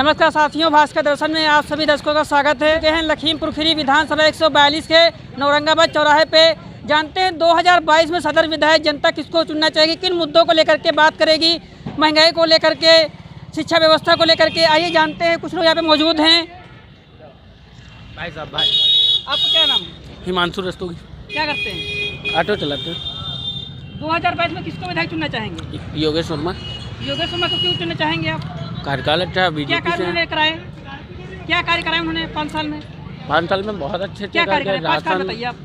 नमस्कार साथियों, भास्कर दर्शन में आप सभी दर्शकों का स्वागत है। हैं लखीमपुर खीरी विधानसभा 142 के नौरंगाबाद चौराहे पे। जानते हैं 2022 में सदर विधायक जनता किसको चुनना चाहेगी, किन मुद्दों को लेकर के बात करेगी, महंगाई को लेकर के, शिक्षा व्यवस्था को लेकर के। आइए जानते हैं, कुछ लोग यहाँ पे मौजूद हैं। भाई साहब, भाई आपका क्या नाम है? हिमांशु रस्तोगी। क्या करते हैं? ऑटो चलाते हैं। 2022 में किसको विधायक चुनना चाहेंगे? योगेश शर्मा। योगेश शर्मा को क्यों चुनना चाहेंगे आप? कार्यकाल अच्छा है, क्या बीजेपी कार्य से। उन्होंने कराए, क्या कार्य कराए उन्होंने 5 साल में? 5 साल में बहुत अच्छे क्या कार्य कराए? 5 कार्य राशन, बताइए आप।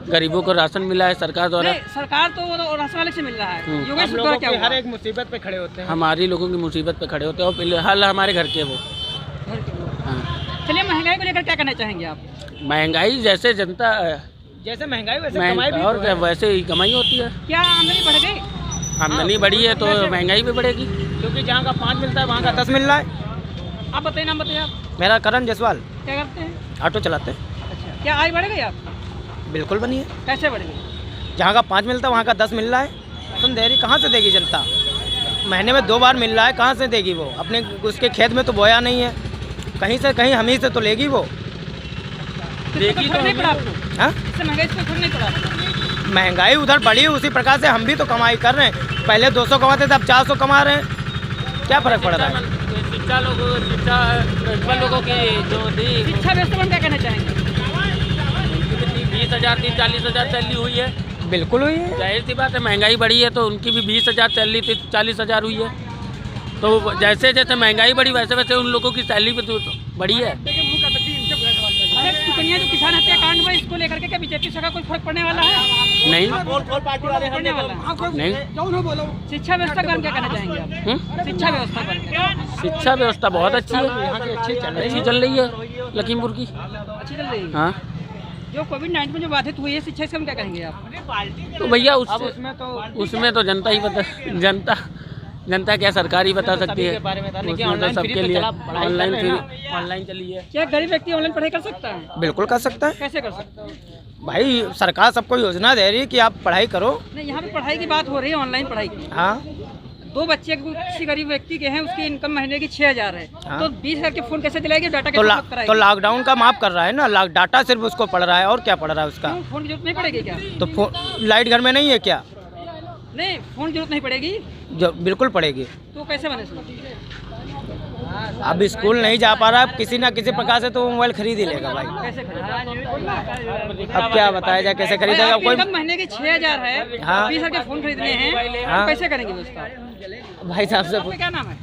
गरीबों को राशन मिला है सरकार द्वारा। नहीं, सरकार तो वो राशन वाले से मिल रहा है। योगेश लोगों द्वारा क्या की हुआ? हर एक मुसीबत पे खड़े होते हैं। हमारी लोगों की मुसीबत पे खड़े होते हैं और फिलहाल हमारे घर के वो। हाँ। चलिए, महंगाई को लेकर क्या कहना चाहेंगे आप? महंगाई जैसे जनता जैसे महंगाई वैसे कमाई भी और तो क्या, है। वैसे ही कमाई होती है। क्या आमदनी बढ़ गई? आमदनी बढ़ी है तो महंगाई भी बढ़ेगी। क्योंकि जहाँ का 5 मिलता है वहाँ का 10 मिल रहा है। आप बताइए, नाम बताइए आप। मेरा करण जायसवाल, क्या करते हैं? ऑटो चलाते हैं। अच्छा, क्या आय बढ़ गई आप? बिल्कुल बनी है। कैसे बढ़ गई? जहाँ का 5 मिलता है वहाँ का 10 मिल रहा है। सुन देरी कहाँ से देगी जनता? महीने में 2 बार मिल रहा है, कहाँ से देगी वो? अपने उसके खेत में तो बोया नहीं है, कहीं से कहीं हम ही से तो लेगी वो। देगी तो नहीं पड़ा आपको? हाँ, इससे महंगाई से फर्क नहीं पड़ा आपको? महंगाई उधर बढ़ी, उसी प्रकार से हम भी तो कमाई कर रहे हैं। पहले 200 कमाते थे, अब 400 कमा रहे हैं। क्या फर्क पड़ रहा है? शिक्षा लोगों की जो दी शिक्षा व्यवस्था में क्या कहना चाहेंगे? 20,000 थी, 40,000 सैलरी हुई है। बिल्कुल हुई है। जाहिर सी बात है, महंगाई बढ़ी है तो उनकी भी 20,000 सैलरी थी, 40,000 हुई है। तो जैसे जैसे महंगाई बढ़ी वैसे वैसे उन लोगों की सैलरी भी तो बढ़ी है। अरे सुकन्या जो किसान हत्या कांड हुआ, इसको लेकर के क्या बीजेपी सरकार कोई फर्क पड़ने वाला है? नहीं पड़ने वाला है। नहीं। शिक्षा व्यवस्था का क्या कहना चाहेंगे आप? शिक्षा व्यवस्था पर शिक्षा व्यवस्था बहुत अच्छी है, अच्छी चल रही है लखीमपुर की। अच्छी चल रही है। हाँ, जो कोविड-19 में जो बाधित हुई है शिक्षा, इसका हम क्या कहेंगे आप? तो भैया उसमें उसमें तो जनता ही बता, जनता क्या सरकार ही बता सकती है। बारे में था, लेकिन उसमें तो ऑनलाइन फ्री सबके तो लिए चला, पढ़ाई कर रहे हैं ना। ऑनलाइन चली है। क्या गरीब व्यक्ति ऑनलाइन पढ़ाई कर सकता है? बिल्कुल कर सकता है कैसे कर सकता है? भाई। सरकार सबको योजना दे रही है कि आप पढ़ाई करो। नहीं, यहाँ पे पढ़ाई की बात हो रही है, ऑनलाइन पढ़ाई की। हाँ, 2 बच्चे किसी गरीब व्यक्ति के हैं, उसकी इनकम महीने की 6,000 है। हाँ। तो 20,000 के फोन कैसे दिलाएगी? डाटा तो कैसे उपलब्ध कराएगी? तो लॉकडाउन का माफ कर रहा है ना, डाटा सिर्फ उसको पड़ रहा है और क्या पड़ रहा है उसका? क्यों? फोन की जरूरत नहीं पड़ेगी क्या? तो लाइट घर में नहीं है क्या? नहीं, फोन की जरूरत नहीं पड़ेगी जो बिल्कुल पड़ेगी। तो कैसे बने इसमें? अब स्कूल नहीं जा पा रहा है, किसी ना किसी प्रकार से तो मोबाइल खरीद ही लेगा भाई। कैसे खरीदेगा? अब क्या बताया जाए, कैसे खरीदेगा आपकी कोई? इनकम महीने की 6,000 है, हाँ। 20,000 के फोन खरीदने हैं, हाँ। तो कैसे करेंगे उसका? भाई साहब से आपका क्या नाम है?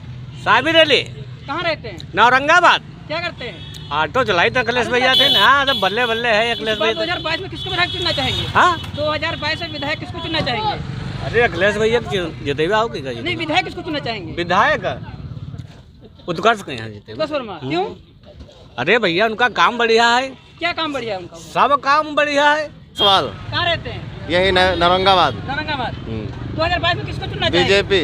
साबिर अली, कहाँ रहते हैं? नौरंगाबाद। क्या करते हैं? ऑटो चलाई तो अखिलेश भैया थे ना। तो बल्ले बल्ले है इस अखिलेश बार भैया। 2022 में किसको विधायक चुनना चाहेंगे? हाँ, 2022 में विधायक किसको चुनना चाहेंगे? अरे अखिलेश भैया जीते हुए आओ कि नहीं, विधायक किसको चुनना चाहेंगे? विधायक उत्कर्ष के यहाँ जीते हुए। बस वर्मा। क्यों? अरे भैया उनका काम बढ़िया है, क्या काम बढ़िया है उनका? सब काम बढ़िया है। सवाल कहाँ रहते हैं? यही नौरंगाबाद। नौरंगाबाद। 2022 में किसको चुनना चाहेंगे? बीजेपी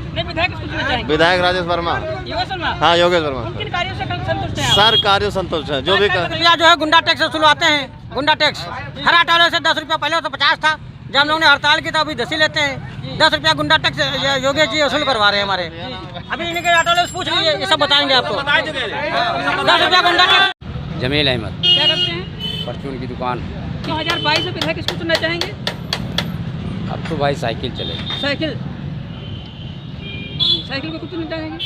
नहीं, विधायक किसको चुनना चाहेंगे? विधायक राजेश वर्मा। योगेश शर्मा। हाँ, योगेश वर्मा। उन किन कार्यों से संतुष्ट हैं आप? सर कार्य संतोष है, जो भी कर। रुपया जो है गुंडा टैक्स से शुरुआते हैं। गुंडा टैक्स हर आटा से 10 रुपया, पहले तो 50 था। जब हम लोगों ने हड़ताल की तो अभी 10 ही लेते हैं। 10 रुपया गुंडा टैक्स योगेश जी वसूल करवा रहे हैं हमारे। अभी इनके ऑटो वाले से पूछ लीजिए, ये सब बताएंगे आपको। 10 रुपया गुंडा टैक्स। जमील अहमद, क्या करते हैं? परचून की दुकान। 2022 में विधायक किसको चुनना चाहेंगे? अब तो भाई साइकिल चलेगी। साइकिल। साइकिल को चुनना चाहेंगे?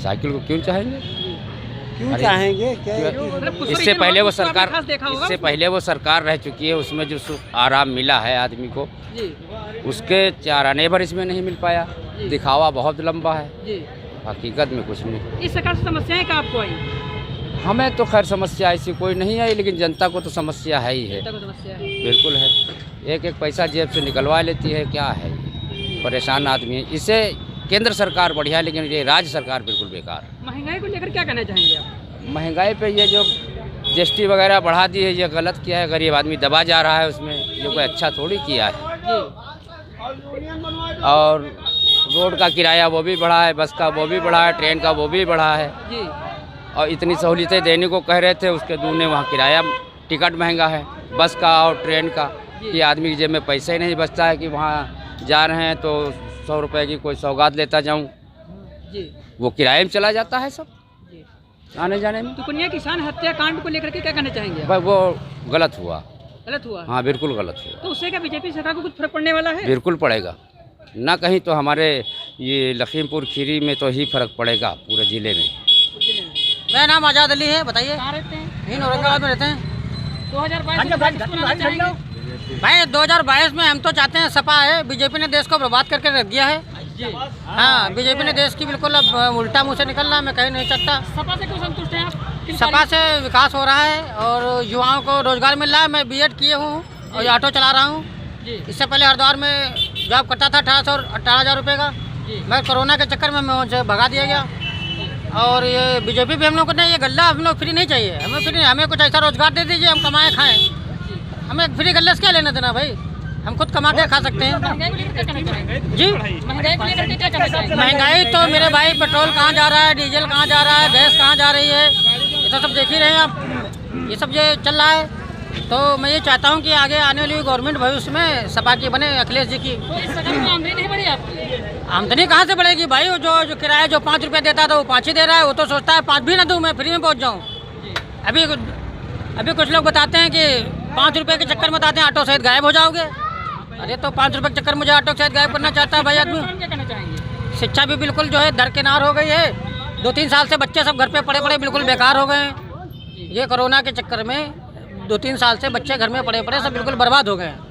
साइकिल को क्यों चाहेंगे? क्यों चाहेंगे? मतलब कुछ इससे रीजन पहले होगा, वो उसको आपने सरकार खास देखा होगा इससे उसको? पहले वो सरकार रह चुकी है, उसमें जो आराम मिला है आदमी को, जी उसके 4 आने भर इसमें नहीं मिल पाया। जी। दिखावा बहुत लंबा है, जी। हकीकत में कुछ नहीं। इस सरकार से समस्याएं क्या आपको आई? हमें तो खैर समस्या ऐसी कोई नहीं आई, लेकिन जनता को तो समस्या है ही है। जनता को समस्या है। बिल्कुल है। एक पैसा जेब से निकलवा लेती है, क्या है, परेशान आदमी है। इसे केंद्र सरकार बढ़िया है, लेकिन ये राज्य सरकार बिल्कुल बेकार है। महंगाई को लेकर क्या कहना चाहेंगे आप? महंगाई पे ये जो जीएसटी वगैरह बढ़ा दी है, ये गलत किया है। गरीब आदमी दबा जा रहा है उसमें, ये कोई अच्छा थोड़ी किया है। जी। और रोड का किराया वो भी बढ़ा है, बस का वो भी बढ़ा है, ट्रेन का वो भी बढ़ा है। जी। और इतनी सहूलियतें देने को कह रहे थे, उसके दूने वहाँ किराया टिकट महंगा है बस का और ट्रेन का, कि आदमी की जेब में पैसा ही नहीं बचता है कि वहाँ जा रहे हैं तो 100 रुपये की कोई सौगात लेता जाऊँ, जी। वो किराए में चला जाता है सब। जी। आने जाने में। तो पुनिया किसान हत्याकांड को लेकर के क्या कहना चाहेंगे आप? भाई वो गलत हुआ। गलत हुआ? हाँ बिल्कुल गलत हुआ। तो उससे क्या बीजेपी सरकार को कुछ फर्क पड़ने वाला है? बिल्कुल पड़ेगा, ना कहीं तो हमारे ये लखीमपुर खीरी में तो ही फर्क पड़ेगा, पूरे ज़िले में। मेरा नाम आज़ाद अली है, बताइए। कहाँ रहते हैं? यहीं औरंगाबाद में रहते हैं। 2022 में किसको लाना चाहेंगे? भाई 2022 में हम तो चाहते हैं सपा है, बीजेपी ने देश को बर्बाद करके रख दिया है। हाँ, बीजेपी ने देश की बिल्कुल अब उल्टा मुँह से निकल रहा है, मैं कह नहीं सकता। सपा से क्यों संतुष्ट हैं आप? किन सपा से विकास हो रहा है और युवाओं को रोजगार मिल रहा है। मैं बीएड किए हूँ और ऑटो चला रहा हूँ। इससे पहले हरिद्वार में जॉब करता था 18,000 रुपये का। मैं कोरोना के चक्कर में मुझे भगा दिया गया। और ये बीजेपी भी हम लोग को नहीं, ये गल्ला हम लोग फ्री नहीं चाहिए हमें। फ्री हमें कुछ ऐसा रोजगार दे दीजिए, हम कमाएं खाएं। हमें फ्री गल्ले से क्या लेना देना भाई, हम खुद कमा के खा सकते हैं। महंगाई को लेकर क्या कहना चाहेंगे? जी, महंगाई को लेकर के क्या कहना चाहेंगे? महंगाई तो मेरे भाई पेट्रोल कहाँ जा रहा है, डीजल कहाँ जा रहा है, गैस कहाँ जा रही है, ये तो सब देख ही रहे हैं आप। ये सब ये चल रहा है। तो मैं ये चाहता हूँ कि आगे आने वाली गवर्नमेंट भविष्य में सपा की बने, अखिलेश जी की। तो इस सरकार में आमदनी नहीं बढ़ी आपकी? आमदनी कहाँ से बढ़ेगी भाई? जो किराया जो 5 रुपये देता था वो 5 ही दे रहा है। वो तो सोचता है 5 भी ना दूँ, मैं फ्री में पहुँच जाऊँ। अभी कुछ लोग बताते हैं कि 5 रुपये के चक्कर में बताते हैं ऑटो सहित गायब हो जाओगे। अरे तो 5 रुपये के चक्कर मुझे ऑटो सहित गायब करना चाहता है भाई आदमी। क्या कहना चाहेंगे? शिक्षा भी बिल्कुल जो है दरकिनार हो गई है। 2-3 साल से बच्चे सब घर पे पड़े पड़े बिल्कुल बेकार हो गए हैं। ये कोरोना के चक्कर में 2-3 साल से बच्चे घर में पड़े पड़े सब बिल्कुल बर्बाद हो गए हैं।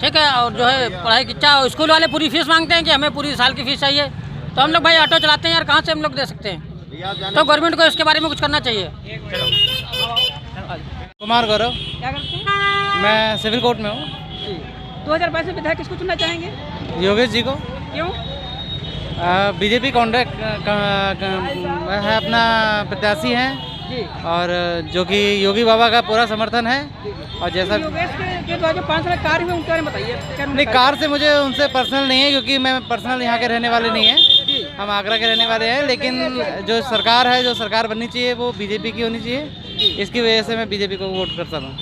ठीक है, और जो है पढ़ाई की इच्छा, स्कूल वाले पूरी फीस मांगते हैं कि हमें पूरी साल की फीस चाहिए। तो हम लोग भाई ऑटो चलाते हैं यार, कहाँ से हम लोग दे सकते हैं? तो गवर्नमेंट को इसके बारे में कुछ करना चाहिए। कुमार गौरव, क्या करते हैं? मैं सिविल कोर्ट में हूँ। 2022 में विधायक किसको चुनना चाहेंगे? योगेश जी को। क्यों? बीजेपी कॉन्ट्रैक्ट है, अपना प्रत्याशी हैं जी। और जो कि योगी बाबा का पूरा समर्थन है। और जैसा योगेश के द्वारा जो 5 साल कार्य हुए उनके बारे में बताइए। क्या नहीं, कार से मुझे उनसे पर्सनल नहीं है, क्योंकि मैं पर्सनल यहाँ के रहने वाले नहीं हैं, हम आगरा के रहने वाले हैं। लेकिन जो सरकार है, जो सरकार बननी चाहिए वो बीजेपी की होनी चाहिए। इसकी वजह से मैं बीजेपी को वोट करता हूँ।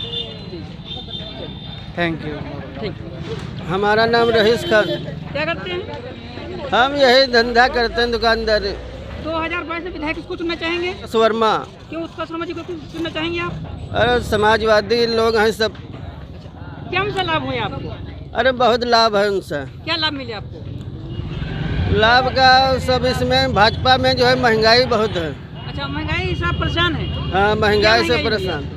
Thank you. ठीक। हमारा नाम रहीस खान। क्या करते हैं? हम यही धंधा करते हैं, दुकानदारी। 2022 में विधायक किसको चुनना चाहेंगे? शर्मा। क्यों उत्कर्ष शर्मा जी को चुनना चाहेंगे आप? अरे समाजवादी लोग हैं सब। क्या उनसे लाभ हुए आपको? अरे बहुत लाभ है उनसे। क्या लाभ मिले आपको? लाभ का सब इसमें भाजपा में जो है महंगाई बहुत है। अच्छा, महंगाई से आप परेशान है? हाँ, महंगाई से परेशान।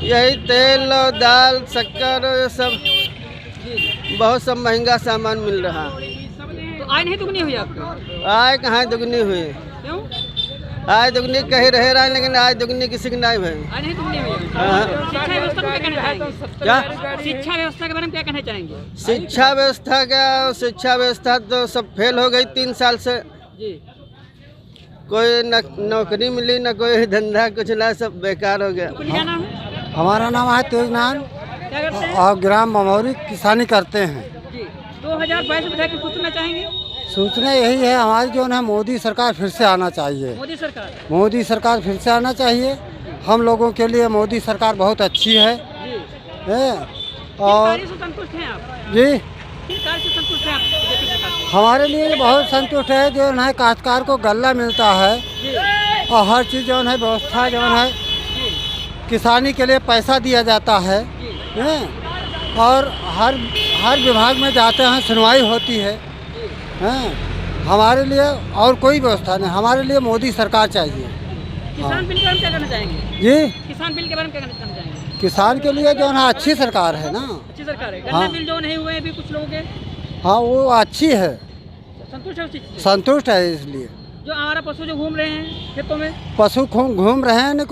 यही तेल और दाल शक्कर सब बहुत सब महंगा सामान मिल रहा है। तो आय नहीं दुगनी हुई आपको? आय कहाँ दुगनी हुई? क्यों? आय दुगनी कहीं रह रहा है, लेकिन आय दुगनी किसी की नहीं भाई। आय नहीं दुगनी हुई? हाँ। शिक्षा व्यवस्था को क्या कहना चाहेंगे? क्या? शिक्षा व्यवस्था के बारे में क्या कहना चाहेंगे? शिक्षा व्यवस्था तो सब फेल हो गई 3 साल से। जी। कोई न नौकरी मिली, न कोई धंधा, कुछ ना, सब बेकार हो गया। क्या नाम है? हमारा नाम है तेजनान क्या करते हैं? और ग्राम बमौरी किसानी करते हैं। जी। 2022 में विधायक किसको चुनना चाहेंगे? सोचना यही है हमारी जो है मोदी सरकार फिर से आना चाहिए। मोदी सरकार? मोदी सरकार फिर से आना चाहिए। हम लोगों के लिए मोदी सरकार बहुत अच्छी है। जी। और कार्य से संतुष्ट हैं आप? जी, किस कार्य से संतुष्ट हैं आप बीजेपी सरकार से? हमारे लिए बहुत संतुष्ट है। जो है काश्तकार को गल्ला मिलता है और हर चीज़ जो है व्यवस्था जो है, किसानी के लिए पैसा दिया जाता है। और हर विभाग में जाते हैं, सुनवाई होती है। हमारे लिए और कोई व्यवस्था नहीं, हमारे लिए मोदी सरकार चाहिए। किसान बिल के बारे में क्या कहना चाहेंगे? जी, किसान बिल के बारे में क्या कहना चाहेंगे? किसान के लिए जो है अच्छी सरकार है ना। अच्छी सरकार है। हाँ। गन्ना बिल जो नहीं हुए हैं अभी कुछ लोगों के, हाँ वो अच्छी है, संतुष्ट है उस चीज़ से? संतुष्ट है। इसलिए जो हमारा पशु जो घूम रहे हैं खेतों में, पशु घूम रहे हैं,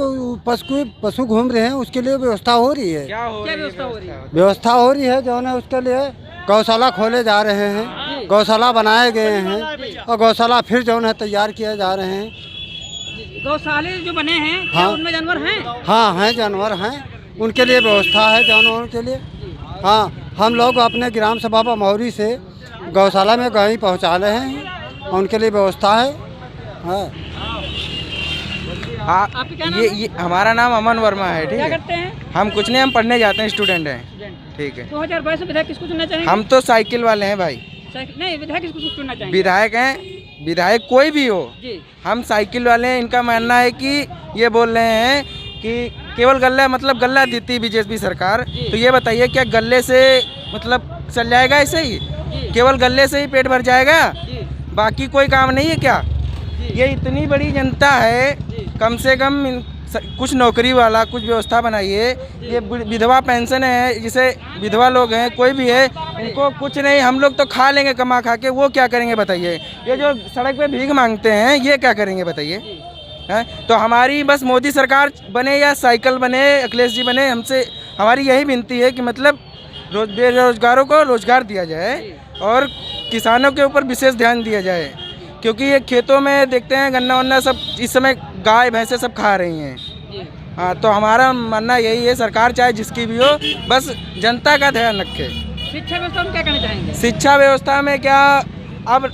पशु घूम रहे हैं, उसके लिए व्यवस्था हो रही है। क्या व्यवस्था हो रही है? व्यवस्था हो रही है जो है उसके लिए गौशाला खोले जा रहे हैं, गौशाला बनाए गए हैं और गौशाला फिर जो है तैयार किए जा रहे हैं। गौशाले जो बने हैं क्या हाँ। उनमें जानवर हैं? हाँ हैं, जानवर हैं, उनके लिए व्यवस्था है जानवरों के लिए। हाँ, हम लोग अपने ग्राम सभा बमौरी से गौशाला में गाय पहुँचा रहे हैं और उनके लिए व्यवस्था है। हाँ। आपका क्या नाम है? ये हमारा नाम अमन वर्मा है। ठीक क्या है, करते हैं? हम कुछ नहीं, हम पढ़ने जाते हैं, स्टूडेंट हैं। ठीक है। 2022 में विधायक किसको चुनना चाहेंगे? हम तो साइकिल वाले हैं भाई। नहीं, विधायक किसको चुनना चाहेंगे? विधायक हैं विधायक कोई भी हो, जी हम साइकिल वाले हैं, इनका मानना है कि ये बोल रहे हैं कि केवल गल्ला मतलब गल्ला देती बीजेपी सरकार। तो ये बताइए क्या गल्ले से मतलब चल जाएगा ऐसे ही? केवल गल्ले से ही पेट भर जाएगा? बाकी कोई काम नहीं है क्या? ये इतनी बड़ी जनता है, कम से कम कुछ नौकरी वाला कुछ व्यवस्था बनाइए। ये विधवा पेंशन है, जिसे विधवा लोग हैं कोई भी है, उनको कुछ नहीं, हम लोग तो खा लेंगे कमा खा के, वो क्या करेंगे बताइए? ये जो सड़क पे भीख मांगते हैं ये क्या करेंगे बताइए? हैं? तो हमारी बस मोदी सरकार बने या साइकिल बने, अखिलेश जी बने, हमसे हमारी यही विनती है कि मतलब बेरोजगारों को रोजगार दिया जाए और किसानों के ऊपर विशेष ध्यान दिया जाए, क्योंकि ये खेतों में देखते हैं गन्ना वन्ना सब इस समय गाय भैंसे सब खा रही हैं। हाँ, तो हमारा मानना यही है, सरकार चाहे जिसकी भी हो, बस जनता का ध्यान रखे। शिक्षा व्यवस्था में क्या कहना चाहेंगे? शिक्षा व्यवस्था में क्या, अब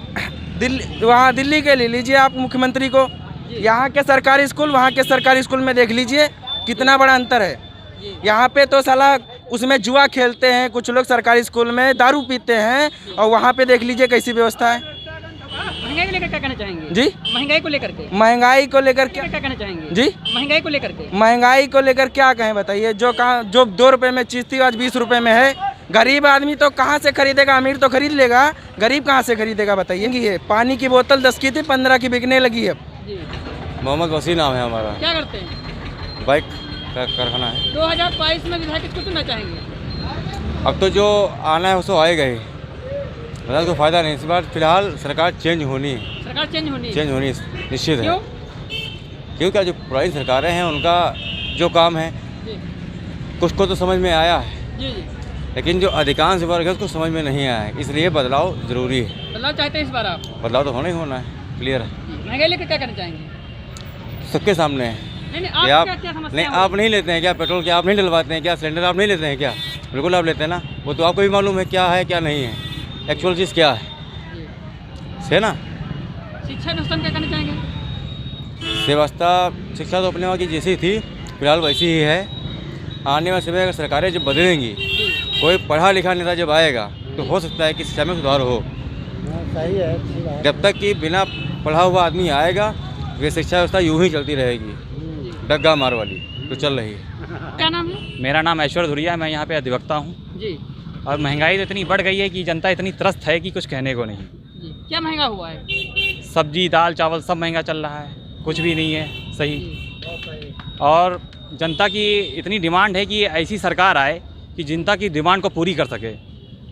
वहाँ दिल्ली के ले लीजिए आप मुख्यमंत्री को, यहाँ के सरकारी स्कूल वहाँ के सरकारी स्कूल में देख लीजिए कितना बड़ा अंतर है। यहाँ पे तो साला उसमें जुआ खेलते हैं कुछ लोग, सरकारी स्कूल में दारू पीते हैं, और वहाँ पे देख लीजिए कैसी व्यवस्था है। महंगाई को लेकर क्या कहना चाहेंगे? जी, महंगाई को लेकर के महंगाई को लेकर क्या कहना चाहेंगे? जी, महंगाई को लेकर के महंगाई को लेकर क्या कहें बताइए? जो 2 रुपए में चीज़ थी आज 20 रुपए में है। गरीब आदमी तो कहाँ से खरीदेगा? अमीर तो खरीद लेगा, गरीब कहाँ से खरीदेगा बताइए? ये पानी की बोतल 10 की थी 15 की बिकने लगी है। मोहम्मद वसी नाम है हमारा। क्या करते हैं? बाइक का कारखाना है। 2022 में विधायक किसको चुनना चाहेंगे? अब तो जो आना है उसको आएगा ही, बता कोई फ़ायदा नहीं। इस बार फिलहाल सरकार चेंज होनी है। सरकार चेंज होनी निश्चित है। क्यों? क्योंकि जो पुरानी सरकारें हैं उनका जो काम है कुछ को तो समझ में आया है, जी लेकिन जो अधिकांश वर्ग है उसको समझ में नहीं आया है, इसलिए बदलाव ज़रूरी है। बदलाव चाहते हैं इस बार आप? बदलाव तो होना ही होना है, क्लियर है। महंगाई लेकर क्या करना चाहेंगे? सबके सामने है। नहीं, आप क्या समस्या नहीं, आप नहीं लेते हैं क्या पेट्रोल? क्या आप नहीं डलवाते हैं क्या? सिलेंडर आप नहीं लेते हैं क्या? बिल्कुल आप लेते हैं ना, वो तो आपको भी मालूम है क्या है क्या नहीं है, एक्चुअल चीज़ क्या है, है ना। शिक्षा व्यवस्था में क्या करना चाहेंगे? व्यवस्था शिक्षा तो अपने वहाँ की जैसी थी फिलहाल वैसी ही है। आने वाले समय अगर सरकारें जब बदलेंगी, कोई पढ़ा लिखा नेता जब आएगा तो हो सकता है कि शिक्षा में सुधार हो। सही है। जब तक कि बिना पढ़ा हुआ आदमी आएगा वे शिक्षा व्यवस्था यूं ही चलती रहेगी, डग्गा मार वाली तो चल रही है। क्या नाम है? मेरा नाम ऐश्वर्य धुरिया है, मैं यहाँ पे अधिवक्ता हूँ जी। और महंगाई तो इतनी बढ़ गई है कि जनता इतनी त्रस्त है कि कुछ कहने को नहीं। जी, क्या महंगा हुआ है? सब्जी दाल चावल सब महंगा चल रहा है, कुछ भी नहीं है सही। और जनता की इतनी डिमांड है कि ऐसी सरकार आए कि जनता की डिमांड को पूरी कर सके।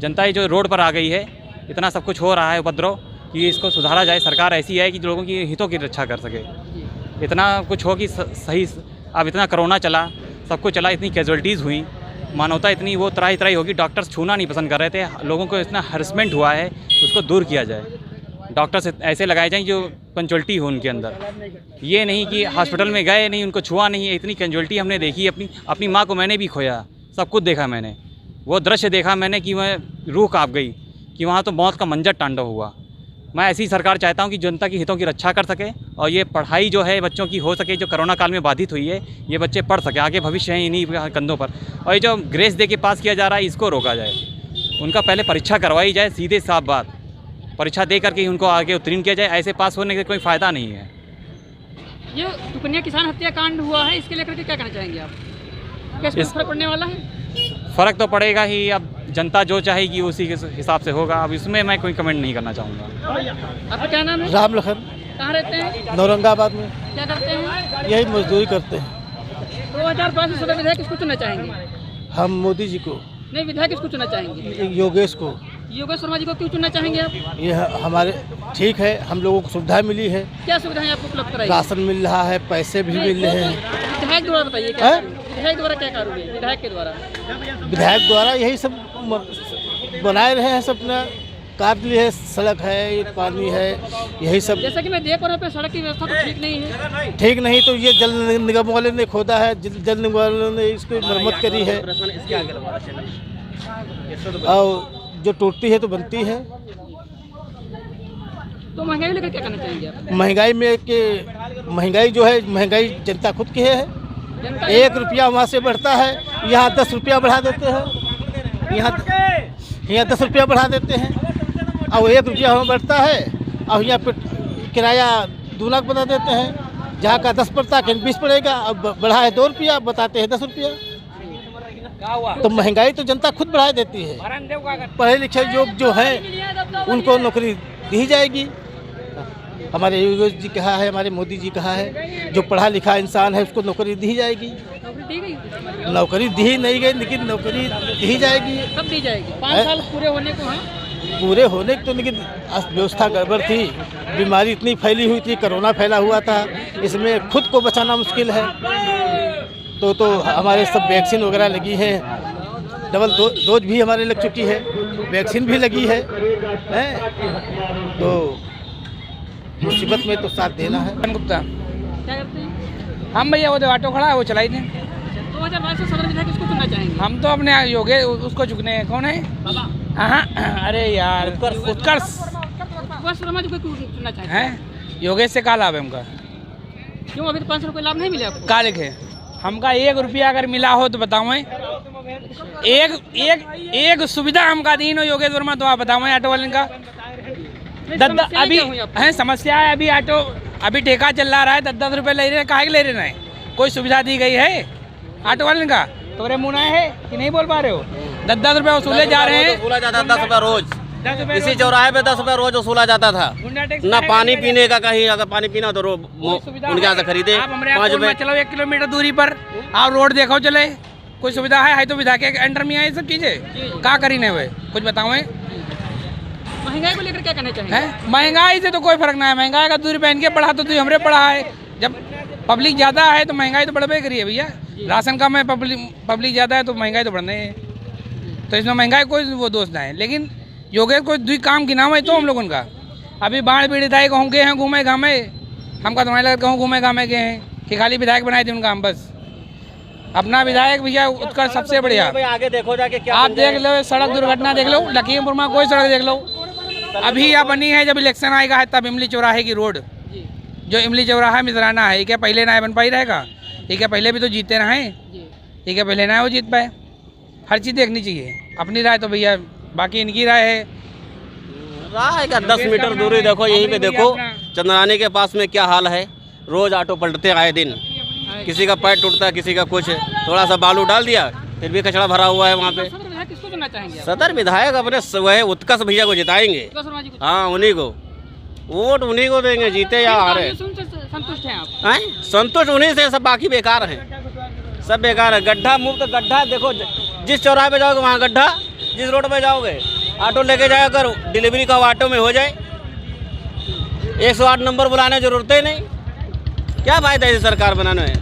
जनता ये जो रोड पर आ गई है, इतना सब कुछ हो रहा है उपद्रव, कि इसको सुधारा जाए। सरकार ऐसी है कि लोगों की हितों की रक्षा कर सके। इतना कुछ हो कि सही, अब इतना कोरोना चला, सब कुछ चला, इतनी कैजुअलिटीज़ हुई, मानवता इतनी वो त्राही त्राही होगी, डॉक्टर्स छूना नहीं पसंद कर रहे थे। लोगों को इतना हरसमेंट हुआ है, उसको दूर किया जाए। डॉक्टर्स ऐसे लगाए जाएँ जो पंचुअलिटी हो उनके अंदर। ये नहीं कि हॉस्पिटल में गए नहीं, उनको छुआ नहीं। इतनी कैजुअलिटी हमने देखी। अपनी माँ को मैंने भी खोया, सब कुछ देखा मैंने, वो दृश्य देखा मैंने कि मैं रूह काँप गई कि वहाँ तो मौत का मंजर तांडव हुआ। मैं ऐसी सरकार चाहता हूँ कि जनता की हितों की रक्षा कर सके, और ये पढ़ाई जो है बच्चों की हो सके, जो कोरोना काल में बाधित हुई है, ये बच्चे पढ़ सके, आगे भविष्य है इन्हीं कंधों पर। और ये जो ग्रेस दे के पास किया जा रहा है, इसको रोका जाए। उनका पहले परीक्षा करवाई जाए, सीधे साफ बात, परीक्षा दे करके उनको आगे उत्तीर्ण किया जाए। ऐसे पास होने का कोई फ़ायदा नहीं है। ये सुकन्या किसान हत्याकांड हुआ है, इसके लेकर के क्या कहना चाहेंगे आप? क्या इसमें फर्क पड़ने वाला है? फ़र्क तो पड़ेगा ही। अब जनता जो चाहेगी उसी के हिसाब से होगा। अब इसमें मैं कोई कमेंट नहीं करना चाहूँगा। आपका क्या नाम है? राम लखन। कहाँ रहते हैं? नौरंगाबाद में। क्या करते हैं? यही मजदूरी करते हैं। 2022 में सदर विधायक किसको चुनना चाहेंगे? हम मोदी जी को नहीं, विधायक किसको चुनना चाहेंगे? योगेश को। योगेश शर्मा जी को क्यों चुनना चाहेंगे आप? ये हमारे ठीक है, हम लोगों को सुविधा मिली है। क्या सुविधाएं आपको उपलब्ध कराई? राशन मिल रहा है, पैसे भी मिल रहे हैं। विधायक द्वारा बताइए, क्या विधायक द्वारा क्या कार्य हुए? विधायक के द्वारा, विधायक द्वारा यही सब बनाए रहे हैं, सब अपना कार्य लिए है, सड़क है, पानी है, यही सब। जैसा कि मैं देख रहा हूँ पे सड़क की व्यवस्था तो ठीक नहीं है। ठीक नहीं तो ये जल निगम वाले ने खोदा है, जल निगम वालों ने इसको मरम्मत करी है, और जो टूटती है तो बनती है। तो महंगाई लेकर क्या करना चाहेंगे आप? महंगाई में कि महंगाई जो है, महंगाई जनता खुद की है। 1 रुपया वहाँ से बढ़ता है, यहाँ 10 रुपया बढ़ा देते हैं। यहाँ 10 रुपया बढ़ा देते हैं, और 1 रुपया वहाँ बढ़ता है, और यहाँ पे किराया 2 लाख बता देते हैं, जहाँ का 10 पड़ता है 20 पड़ेगा, अब बढ़ा है 2 रुपया, बताते हैं 10 रुपया। तो महंगाई तो जनता खुद बढ़ा देती है। पढ़े लिखे लोग जो हैं उनको नौकरी दी जाएगी। हमारे योगी जी कहा है, हमारे मोदी जी कहा है, जो पढ़ा लिखा इंसान है उसको नौकरी दी जाएगी। नौकरी दी नहीं गई, लेकिन नौकरी दी जाएगी। कब दी जाएगी? 5 साल पूरे होने को हैं। पूरे होने तो, लेकिन व्यवस्था गड़बड़ थी, बीमारी इतनी फैली हुई थी, कोरोना फैला हुआ था, इसमें खुद को बचाना मुश्किल है। तो हमारे सब वैक्सीन वगैरह लगी है, डबल डोज भी हमारे लग चुकी है, वैक्सीन भी लगी है, तो मुसीबत में तो साथ देना है। गुप्ता क्या करते हैं? हम भैया वो जो ऑटो खड़ा है वो चलाई दें। 2022 से सदर विधायक किसको चुनना चाहेंगे? हम तो अपने योगे उसको चुकने हैं। कौन है? हाँ, अरे यार उत्कर्ष शर्मा जी को चुनना चाहेंगे हैं। योगेश से क्या लाभ है हमका? क्यों अभी तो 500 रुपये लाभ नहीं मिले आपको? क्या लिखे हमका 1 रुपया अगर मिला हो तो बताओ। एक सुविधा हमका दी हो योगेश वर्मा तो आप बताओ ऑटो वाले का। अभी है समस्या है, अभी ऑटो अभी ठेका चल रहा है, 10-10 रुपये ले रहे हैं, काहे ले रहे हैं? कोई सुविधा दी गई है ऑटो वाले का? तोरे मुँह है कि नहीं बोल पा रहे हो? 10-10 रुपये वसूले जा रहे हैं। 10 रुपये रोज, इसी चौराहे पे 10 रुपये रोज वसूला जाता था। ना पानी पीने का, कहीं अगर पानी पीना तो उनके यहाँ से खरीदे 5 रुपये। चलो 1 किलोमीटर दूरी पर आप रोड देखो चले, कोई सुविधा है तो विधायक के अंडर में है सब चीजें। क्या करी नहीं हुए कुछ बताओ। महंगाई को लेकर क्या कहना चाहेंगे? महंगाई से तो कोई फर्क ना है। महंगाई का 2 रुपये इनके बढ़ा तो हमरे बढ़ा है। जब पब्लिक ज़्यादा है तो महंगाई तो बढ़बे करी है भैया। राशन कम है, पब्लिक ज़्यादा है तो महंगाई तो बढ़ने है। तो इसमें महंगाई कोई वो दोष ना है। लेकिन योगेश कोई 2 काम की नाम है तो हम लोगों का अभी बाढ़ पीड़ित है, कहूँ गए हैं घूमे घामे, हमका तो नहीं लगा कहूँ घूमे घामे गए हैं कि खाली विधायक बनाए थे उनका। हम बस अपना विधायक भैया उत्कर्ष सबसे बढ़िया। आगे देखो जाके क्या आप देख लो, सड़क दुर्घटना देख लो, लखीमपुर में कोई सड़क देख लो अभी यह बनी है। जब इलेक्शन आएगा है तब इमली चौराहे की रोड, जो इमली चौराहा मिजराना है, ये क्या पहले ना बन पाई रहेगा? ये क्या पहले भी तो जीते ना है? ये क्या पहले ना वो जीत पाए? हर चीज़ देखनी चाहिए। अपनी राय तो भैया, बाकी इनकी राय है। राय का 10 मीटर दूरी देखो, यहीं पे देखो चंद्रानी के पास में क्या हाल है। रोज ऑटो पलटते आए दिन, किसी का पैर टूटता है, किसी का कुछ। थोड़ा सा बालू डाल दिया फिर भी कचरा भरा हुआ है वहाँ पे। किसको चुनना चाहेंगे? सदर विधायक अपने वह उत्कर्ष भैया को जिताएंगे। हाँ, उन्हीं को वोट, उन्हीं को देंगे, जीते या हारे। संतुष्ट हैं आप? संतुष्ट उन्हीं से, सब बाकी बेकार हैं, सब बेकार है। गड्ढा मुफ्त गड्ढा देखो, जिस चौराहे पे जाओगे वहाँ गड्ढा, जिस रोड पे जाओगे ऑटो लेके जाए, अगर डिलीवरी का ऑटो में हो जाए 108 नंबर बुलाने की जरूरत ही नहीं। क्या फायदा है सरकार बनाने में?